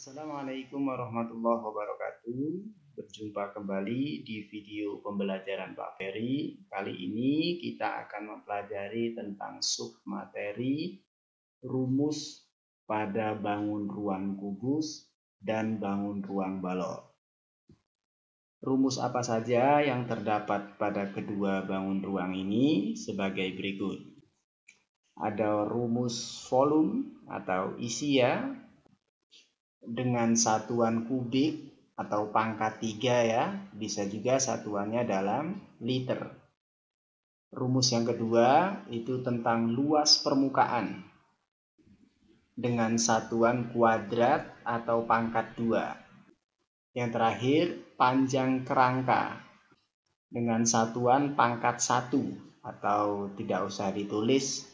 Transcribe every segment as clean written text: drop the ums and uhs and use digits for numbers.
Assalamualaikum warahmatullahi wabarakatuh. Berjumpa kembali di video pembelajaran Pak Ferry. Kali ini kita akan mempelajari tentang submateri rumus pada bangun ruang kubus dan bangun ruang balok. Rumus apa saja yang terdapat pada kedua bangun ruang ini sebagai berikut. Ada rumus volume atau isi ya, dengan satuan kubik atau pangkat 3 ya, bisa juga satuannya dalam liter. Rumus yang kedua itu tentang luas permukaan dengan satuan kuadrat atau pangkat 2. Yang terakhir panjang kerangka dengan satuan pangkat 1 atau tidak usah ditulis,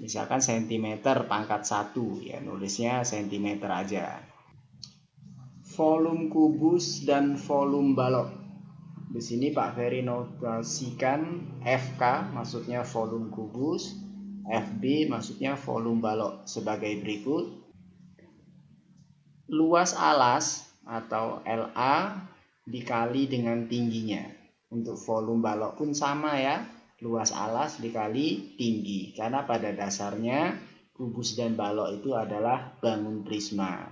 misalkan cm pangkat 1 ya, nulisnya cm aja. Volume kubus dan volume balok. Di sini Pak Ferry notasikan FK maksudnya volume kubus, FB maksudnya volume balok sebagai berikut. Luas alas atau LA dikali dengan tingginya. Untuk volume balok pun sama ya, luas alas dikali tinggi, karena pada dasarnya kubus dan balok itu adalah bangun prisma.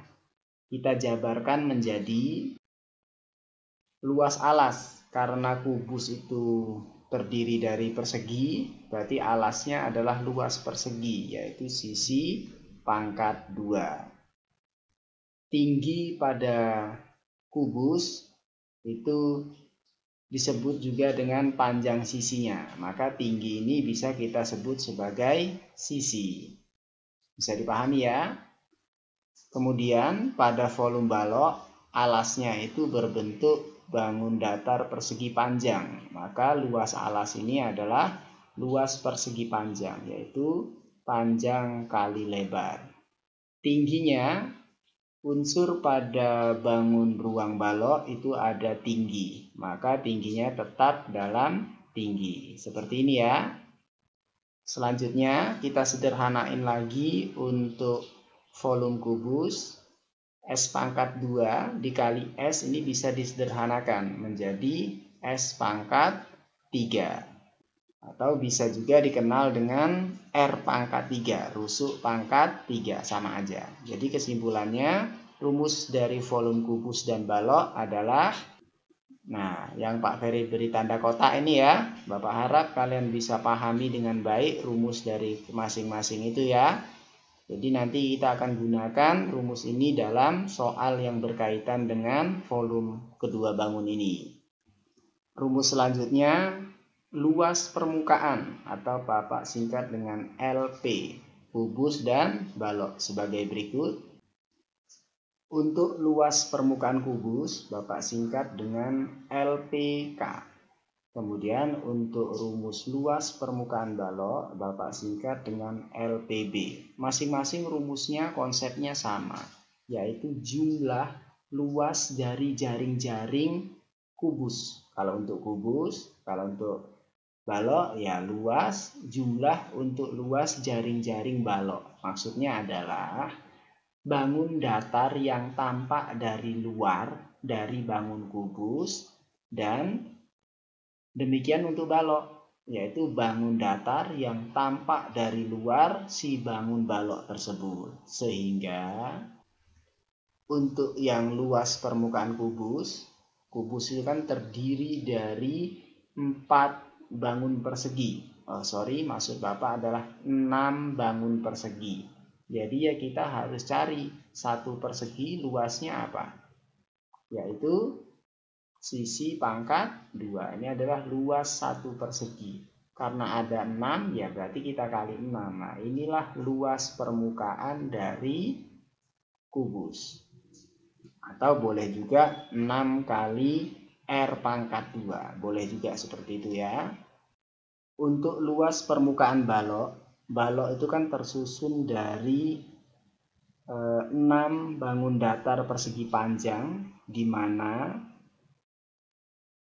Kita jabarkan menjadi luas alas, karena kubus itu terdiri dari persegi, berarti alasnya adalah luas persegi, yaitu sisi pangkat 2. Tinggi pada kubus itu disebut juga dengan panjang sisinya, maka tinggi ini bisa kita sebut sebagai sisi. Bisa dipahami ya? Kemudian pada volume balok, alasnya itu berbentuk bangun datar persegi panjang, maka luas alas ini adalah luas persegi panjang, yaitu panjang kali lebar. Tingginya, unsur pada bangun ruang balok itu ada tinggi, maka tingginya tetap dalam tinggi. Seperti ini ya. Selanjutnya kita sederhanain lagi untuk volume kubus. S pangkat 2 dikali S ini bisa disederhanakan menjadi S pangkat 3. Atau bisa juga dikenal dengan R pangkat 3, rusuk pangkat 3, sama aja. Jadi kesimpulannya, rumus dari volume kubus dan balok adalah, nah, yang Pak Ferry beri tanda kotak ini ya, Bapak harap kalian bisa pahami dengan baik rumus dari masing-masing itu ya. Jadi nanti kita akan gunakan rumus ini dalam soal yang berkaitan dengan volume kedua bangun ini. Rumus selanjutnya, luas permukaan atau Bapak singkat dengan LP, kubus dan balok sebagai berikut. Untuk luas permukaan kubus, Bapak singkat dengan LPK. Kemudian untuk rumus luas permukaan balok, Bapak singkat dengan LPB. Masing-masing rumusnya konsepnya sama, yaitu jumlah luas dari jaring-jaring kubus. Kalau untuk kubus, kalau untuk balok ya luas jumlah untuk luas jaring-jaring balok. Maksudnya adalah bangun datar yang tampak dari luar dari bangun kubus, dan demikian untuk balok, yaitu bangun datar yang tampak dari luar si bangun balok tersebut. Sehingga untuk yang luas permukaan kubus itu kan terdiri dari 4 bangun persegi. Maksud Bapak adalah 6 bangun persegi. Jadi ya kita harus cari satu persegi luasnya apa, yaitu sisi pangkat 2. Ini adalah luas satu persegi. Karena ada 6 ya berarti kita kali 6. Nah, inilah luas permukaan dari kubus. Atau boleh juga 6 kali R pangkat 2. Boleh juga seperti itu ya. Untuk luas permukaan balok, balok itu kan tersusun dari 6 bangun datar persegi panjang, di mana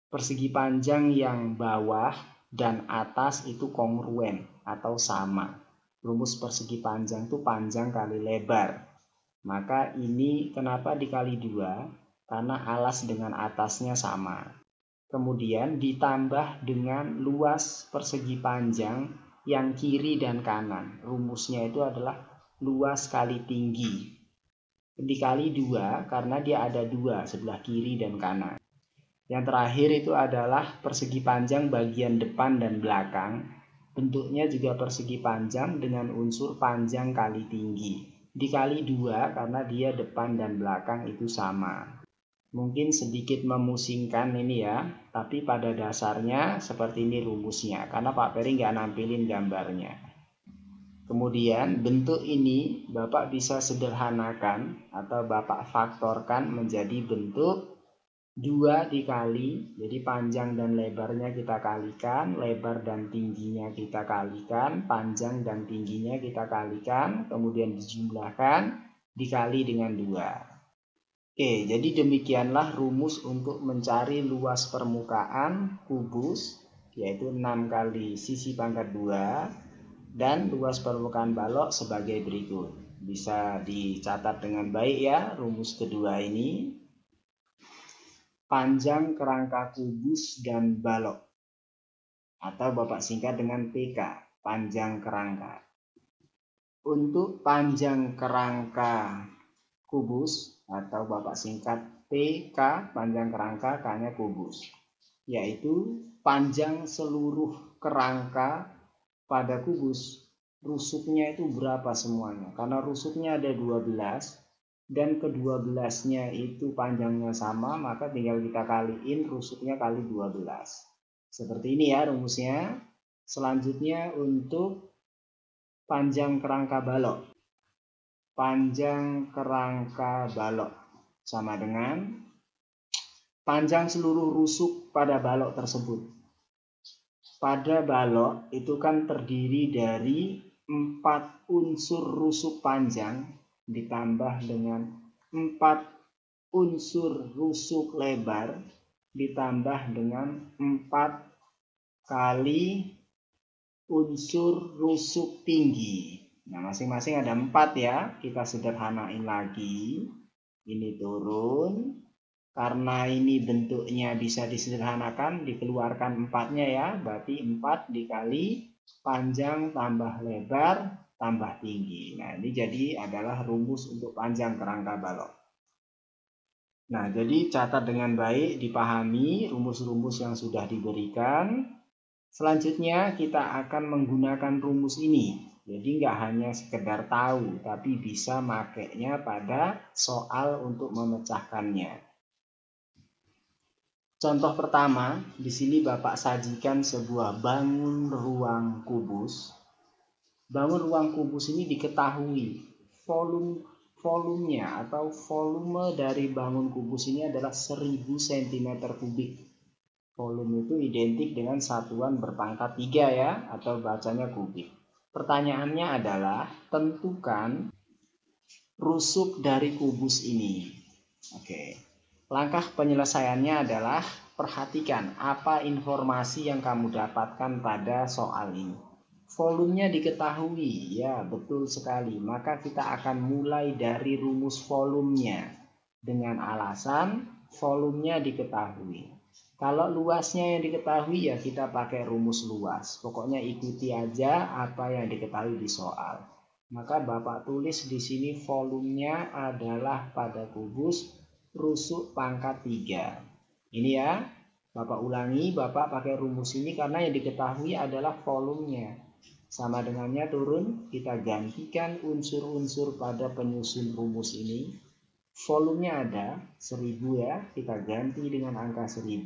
persegi panjang yang bawah dan atas itu kongruen atau sama. Rumus persegi panjang itu panjang kali lebar. Maka ini kenapa dikali 2? Karena alas dengan atasnya sama. Kemudian ditambah dengan luas persegi panjang yang kiri dan kanan. Rumusnya itu adalah luas kali tinggi. Dikali 2 karena dia ada 2 sebelah kiri dan kanan. Yang terakhir itu adalah persegi panjang bagian depan dan belakang. Bentuknya juga persegi panjang dengan unsur panjang kali tinggi. Dikali 2 karena dia depan dan belakang itu sama. Mungkin sedikit memusingkan ini ya, tapi pada dasarnya seperti ini rumusnya, karena Pak Peri nggak nampilin gambarnya. Kemudian bentuk ini Bapak bisa sederhanakan atau Bapak faktorkan menjadi bentuk 2 dikali, jadi panjang dan lebarnya kita kalikan, lebar dan tingginya kita kalikan, panjang dan tingginya kita kalikan, kemudian dijumlahkan dikali dengan 2. Oke, jadi demikianlah rumus untuk mencari luas permukaan kubus, yaitu 6 kali sisi pangkat 2, dan luas permukaan balok sebagai berikut. Bisa dicatat dengan baik ya, rumus kedua ini. Panjang kerangka kubus dan balok, atau Bapak singkat dengan PK, panjang kerangka. Untuk panjang kerangka kubus, atau Bapak singkat PK, panjang kerangka, K-nya kubus, yaitu panjang seluruh kerangka pada kubus. Rusuknya itu berapa semuanya? Karena rusuknya ada 12 dan ke-12-nya itu panjangnya sama, maka tinggal kita kaliin rusuknya kali 12. Seperti ini ya rumusnya. Selanjutnya untuk panjang kerangka balok. Panjang kerangka balok sama dengan panjang seluruh rusuk pada balok tersebut. Pada balok itu kan terdiri dari 4 unsur rusuk panjang ditambah dengan 4 unsur rusuk lebar ditambah dengan 4 kali unsur rusuk tinggi. Nah, masing-masing ada 4 ya. Kita sederhanain lagi. Ini turun. Karena ini bentuknya bisa disederhanakan, dikeluarkan 4-nya ya. Berarti 4 dikali panjang tambah lebar tambah tinggi. Nah, ini jadi adalah rumus untuk panjang kerangka balok. Nah, jadi catat dengan baik, dipahami rumus-rumus yang sudah diberikan. Selanjutnya kita akan menggunakan rumus ini. Jadi nggak hanya sekedar tahu, tapi bisa makainya pada soal untuk memecahkannya. Contoh pertama, di sini Bapak sajikan sebuah bangun ruang kubus. Bangun ruang kubus ini diketahui volumenya atau volume dari bangun kubus ini adalah 1000 cm3. Volume itu identik dengan satuan berpangkat 3 ya, atau bacanya kubik. Pertanyaannya adalah tentukan rusuk dari kubus ini. Oke. Langkah penyelesaiannya adalah perhatikan apa informasi yang kamu dapatkan pada soal ini. Volumenya diketahui, ya betul sekali. Maka kita akan mulai dari rumus volumenya dengan alasan volumenya diketahui. Kalau luasnya yang diketahui ya kita pakai rumus luas. Pokoknya ikuti aja apa yang diketahui di soal. Maka Bapak tulis di sini volumenya adalah pada kubus rusuk pangkat 3. Ini ya. Bapak ulangi, Bapak pakai rumus ini karena yang diketahui adalah volumenya. Sama dengannya turun, kita gantikan unsur-unsur pada penyusun rumus ini. Volumenya ada 1000 ya, kita ganti dengan angka 1000.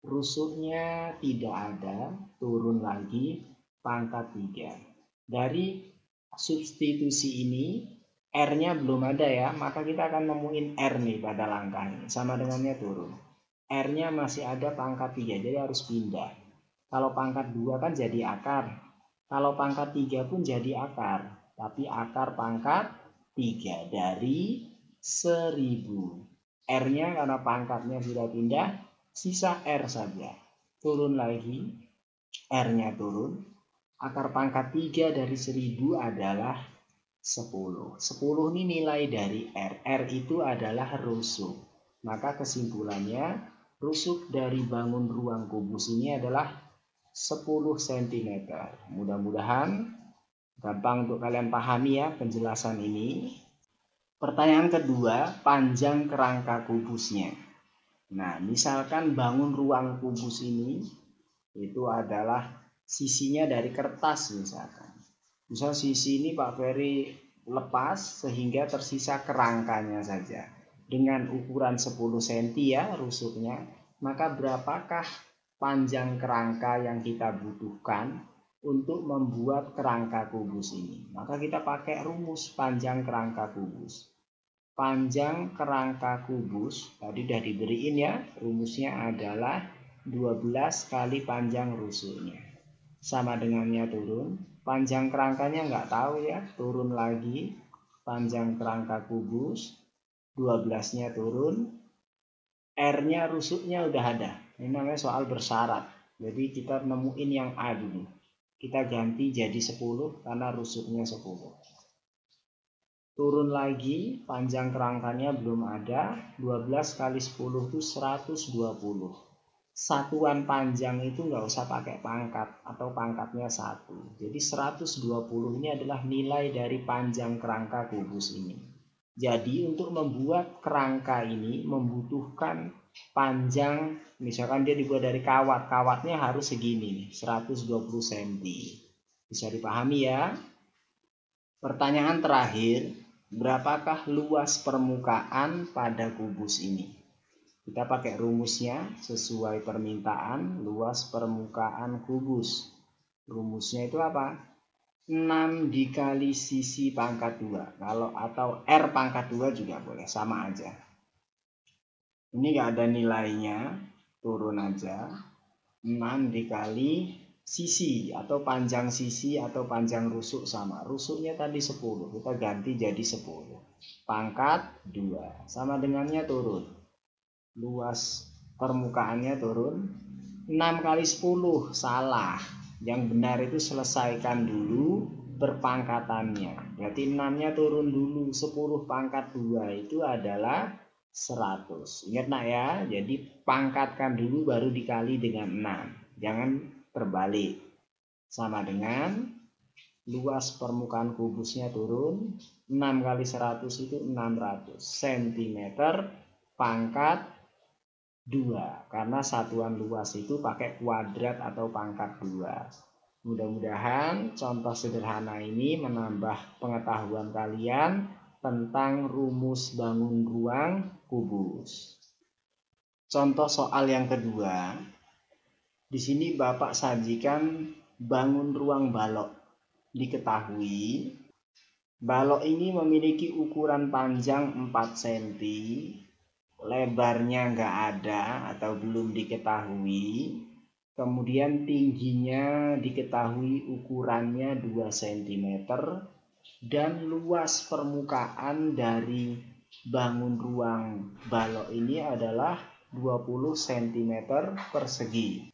Rusuknya tidak ada, turun lagi pangkat 3. Dari substitusi ini, R-nya belum ada ya, maka kita akan nemuin R nih pada langkah ini. Sama dengannya turun. R-nya masih ada pangkat 3, jadi harus pindah. Kalau pangkat 2 kan jadi akar. Kalau pangkat 3 pun jadi akar. Tapi akar pangkat 3 dari 1000. R-nya karena pangkatnya sudah pindah, sisa R saja. Turun lagi, R-nya turun. Akar pangkat 3 dari 1000 adalah 10. 10 ini nilai dari R. R itu adalah rusuk. Maka kesimpulannya, rusuk dari bangun ruang kubus ini adalah 10 cm. Mudah-mudahan gampang untuk kalian pahami ya penjelasan ini. Pertanyaan kedua, panjang kerangka kubusnya. Nah, misalkan bangun ruang kubus ini itu adalah sisinya dari kertas misalkan. Misal sisi ini Pak Ferry lepas sehingga tersisa kerangkanya saja. Dengan ukuran 10 cm ya rusuknya, maka berapakah panjang kerangka yang kita butuhkan untuk membuat kerangka kubus ini? Maka kita pakai rumus panjang kerangka kubus. Panjang kerangka kubus tadi udah diberiin ya, rumusnya adalah 12 kali panjang rusuknya. Sama dengannya turun, panjang kerangkanya nggak tahu ya, turun lagi, panjang kerangka kubus, 12-nya turun, R-nya rusuknya udah ada. Ini namanya soal bersyarat, jadi kita nemuin yang A dulu. Kita ganti jadi 10 karena rusuknya 10. Turun lagi, panjang kerangkanya belum ada, 12 kali 10 itu 120. Satuan panjang itu nggak usah pakai pangkat atau pangkatnya 1. Jadi 120 ini adalah nilai dari panjang kerangka kubus ini. Jadi untuk membuat kerangka ini membutuhkan panjang, misalkan dia dibuat dari kawat, kawatnya harus segini nih, 120 cm. Bisa dipahami ya? Pertanyaan terakhir, berapakah luas permukaan pada kubus ini? Kita pakai rumusnya sesuai permintaan, luas permukaan kubus. Rumusnya itu apa? 6 dikali sisi pangkat 2. Atau R pangkat 2 juga boleh, sama aja. Ini nggak ada nilainya, turun aja. 6 dikali sisi atau panjang sisi atau panjang rusuk sama. Rusuknya tadi 10, kita ganti jadi 10. Pangkat 2, sama dengannya turun. Luas permukaannya turun. 6 kali 10, salah. Yang benar itu selesaikan dulu berpangkatannya. Berarti 6-nya turun dulu, 10 pangkat 2 itu adalah 100. Ingat nak ya, jadi pangkatkan dulu baru dikali dengan 6. Jangan terbalik. Sama dengan luas permukaan kubusnya turun, 6 kali 100 itu 600 cm pangkat 2. Karena satuan luas itu pakai kuadrat atau pangkat 2. Mudah-mudahan contoh sederhana ini menambah pengetahuan kalian tentang rumus bangun ruang kubus. Contoh soal yang kedua. Di sini Bapak sajikan bangun ruang balok. Diketahui balok ini memiliki ukuran panjang 4 cm, lebarnya nggak ada atau belum diketahui, kemudian tingginya diketahui ukurannya 2 cm, dan luas permukaan dari bangun ruang balok ini adalah 20 cm persegi.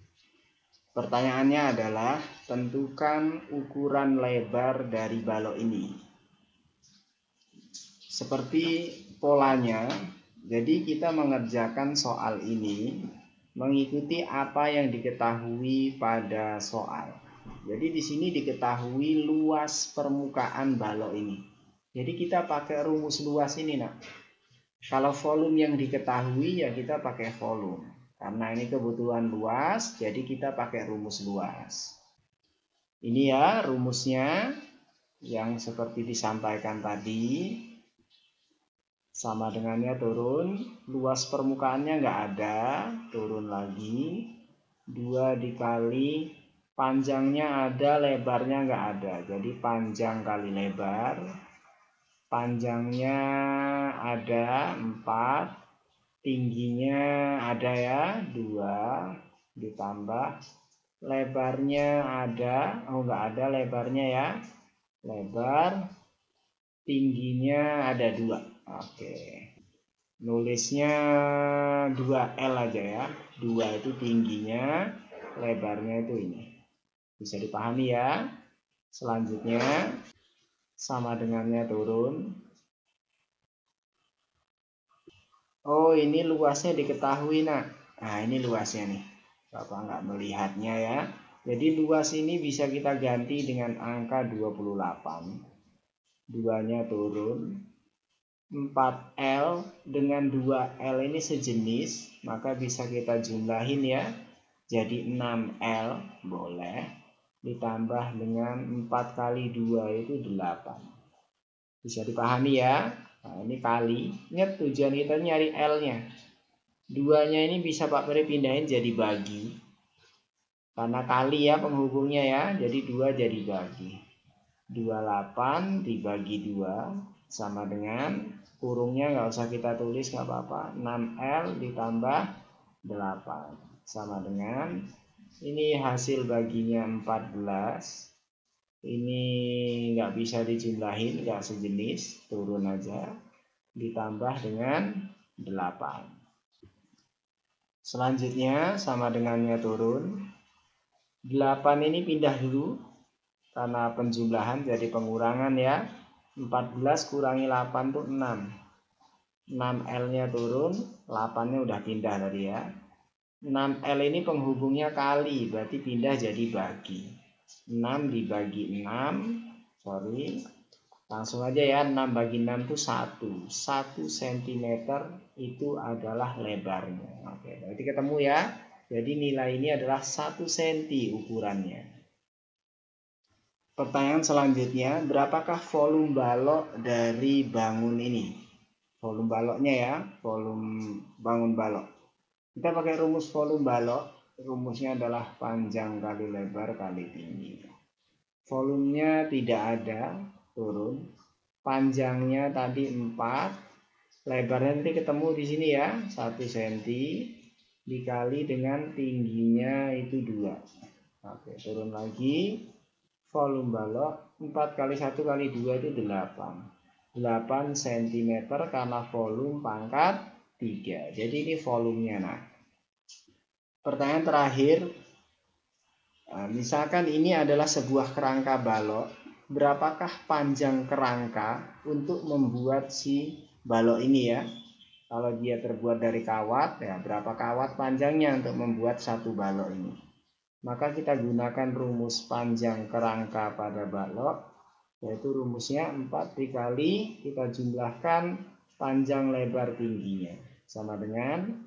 Pertanyaannya adalah, tentukan ukuran lebar dari balok ini. Seperti polanya, jadi kita mengerjakan soal ini mengikuti apa yang diketahui pada soal. Jadi di sini diketahui luas permukaan balok ini. Jadi kita pakai rumus luas ini, nak. Kalau volume yang diketahui ya kita pakai volume. Karena ini kebutuhan luas, jadi kita pakai rumus luas. Ini ya rumusnya yang seperti disampaikan tadi. Sama dengannya turun, luas permukaannya nggak ada, turun lagi. 2 dikali panjangnya ada, lebarnya nggak ada. Jadi panjang kali lebar. Panjangnya ada 4. Tingginya ada ya 2, ditambah lebarnya ada, nggak ada lebarnya ya, lebar, tingginya ada 2. Oke, nulisnya 2L aja ya, 2 itu tingginya, lebarnya itu ini. Bisa dipahami ya. Selanjutnya sama dengannya turun. Oh, ini luasnya diketahui, nak. Nah, ini luasnya nih. Bapak nggak melihatnya ya. Jadi luas ini bisa kita ganti dengan angka 28. 2-nya turun. 4L dengan 2L ini sejenis, maka bisa kita jumlahin ya. Jadi 6L boleh. Ditambah dengan 4 kali 2 itu 8. Bisa dipahami ya. Nah, ini kali. Ingat tujuan kita nyari L-nya. 2-nya ini bisa Pak Peri pindahin jadi bagi. Karena kali ya penghubungnya ya. Jadi 2 jadi bagi. 28 dibagi 2 sama dengan kurungnya nggak usah kita tulis nggak apa-apa. 6L ditambah 8 sama dengan ini hasil baginya 14. Ini nggak bisa dijumlahin, nggak sejenis, turun aja. Ditambah dengan 8. Selanjutnya sama dengannya turun. 8 ini pindah dulu karena penjumlahan jadi pengurangan ya. 14 kurangi 8 itu 6. 6L-nya turun, 8-nya udah pindah tadi ya. 6L ini penghubungnya kali, berarti pindah jadi bagi. 6 dibagi 6, sorry. Langsung aja ya, 6 bagi 6 itu 1. 1 cm itu adalah lebarnya. Oke, berarti ketemu ya. Jadi nilai ini adalah 1 cm ukurannya. Pertanyaan selanjutnya, berapakah volume balok dari bangun ini? Volume baloknya ya, volume bangun balok. Kita pakai rumus volume balok. Rumusnya adalah panjang kali lebar kali tinggi. Volumenya tidak ada, turun. Panjangnya tadi 4, lebarnya nanti ketemu di sini ya, 1 cm dikali dengan tingginya itu 2. Oke, turun lagi. Volume balok 4 kali 1 kali 2 itu 8. 8 cm karena volume pangkat 3. Jadi ini volumenya. Nah, pertanyaan terakhir, misalkan ini adalah sebuah kerangka balok, berapakah panjang kerangka untuk membuat si balok ini ya? Kalau dia terbuat dari kawat, ya berapa kawat panjangnya untuk membuat satu balok ini? Maka kita gunakan rumus panjang kerangka pada balok, yaitu rumusnya 4 dikali kita jumlahkan panjang lebar tingginya. Sama dengan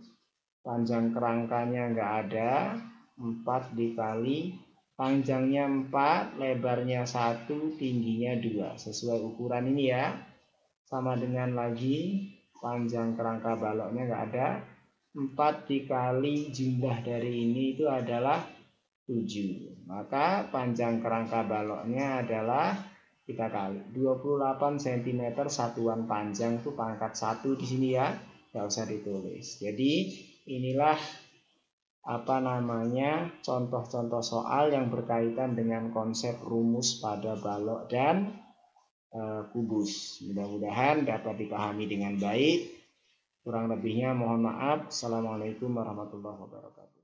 panjang kerangkanya nggak ada, 4 dikali panjangnya 4, lebarnya 1, tingginya 2. Sesuai ukuran ini ya. Sama dengan lagi panjang kerangka baloknya nggak ada, 4 dikali jumlah dari ini itu adalah 7. Maka panjang kerangka baloknya adalah kita kali 28 cm satuan panjang itu pangkat 1 di sini ya. Nggak usah ditulis. Jadi inilah contoh-contoh soal yang berkaitan dengan konsep rumus pada balok dan kubus. Mudah-mudahan dapat dipahami dengan baik. Kurang lebihnya mohon maaf. Assalamualaikum warahmatullahi wabarakatuh.